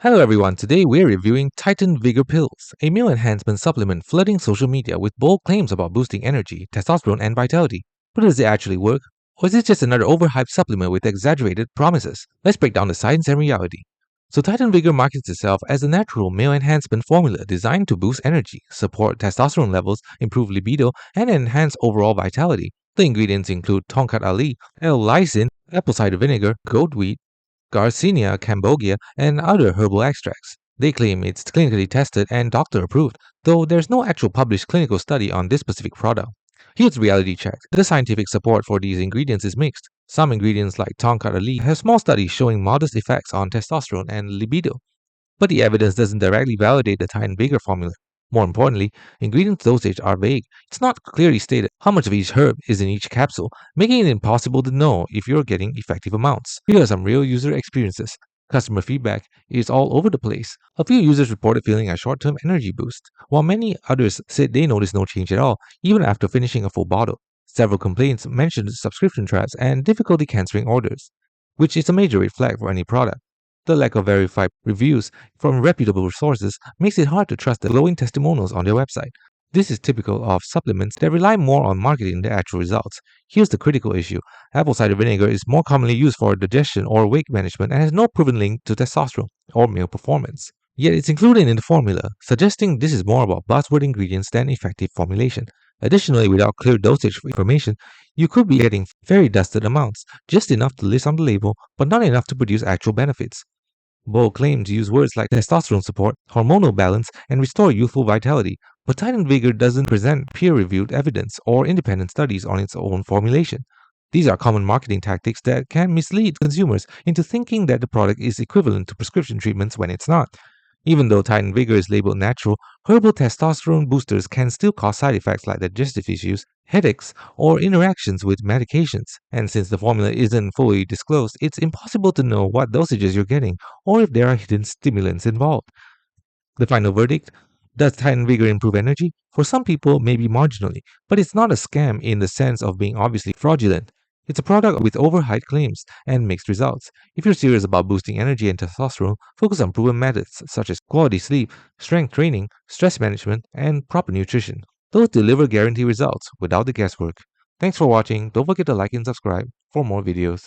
Hello everyone, today we're reviewing Titan Vigor Pills, a meal enhancement supplement flooding social media with bold claims about boosting energy, testosterone, and vitality. But does it actually work? Or is it just another overhyped supplement with exaggerated promises? Let's break down the science and reality. So Titan Vigor markets itself as a natural male enhancement formula designed to boost energy, support testosterone levels, improve libido, and enhance overall vitality. The ingredients include tonkat ali, L-lysine, apple cider vinegar, goat wheat, Garcinia cambogia, and other herbal extracts. They claim it's clinically tested and doctor approved, though there's no actual published clinical study on this specific product. Here's reality check. The scientific support for these ingredients is mixed. Some ingredients like tonkat ali have small studies showing modest effects on testosterone and libido, but the evidence doesn't directly validate the Titan Vigor formula. More importantly, ingredient dosage are vague. It's not clearly stated how much of each herb is in each capsule, making it impossible to know if you're getting effective amounts. Here are some real user experiences. Customer feedback is all over the place. A few users reported feeling a short-term energy boost, while many others said they noticed no change at all, even after finishing a full bottle. Several complaints mentioned subscription traps and difficulty canceling orders, which is a major red flag for any product. The lack of verified reviews from reputable sources makes it hard to trust the glowing testimonials on their website. This is typical of supplements that rely more on marketing than actual results. Here's the critical issue. Apple cider vinegar is more commonly used for digestion or weight management and has no proven link to testosterone or male performance. Yet it's included in the formula, suggesting this is more about buzzword ingredients than effective formulation. Additionally, without clear dosage information, you could be getting fairy dusted amounts, just enough to list on the label, but not enough to produce actual benefits. Bold claims use words like testosterone support, hormonal balance, and restore youthful vitality, but Titan Vigor doesn't present peer-reviewed evidence or independent studies on its own formulation. These are common marketing tactics that can mislead consumers into thinking that the product is equivalent to prescription treatments when it's not. Even though Titan Vigor is labeled natural, herbal testosterone boosters can still cause side effects like digestive issues, headaches, or interactions with medications. And since the formula isn't fully disclosed, it's impossible to know what dosages you're getting or if there are hidden stimulants involved. The final verdict: does Titan Vigor improve energy? For some people, maybe marginally, but it's not a scam in the sense of being obviously fraudulent. It's a product with overhyped claims and mixed results. If you're serious about boosting energy and testosterone, focus on proven methods such as quality sleep, strength training, stress management, and proper nutrition. Those deliver guaranteed results without the guesswork. Thanks for watching. Don't forget to like and subscribe for more videos.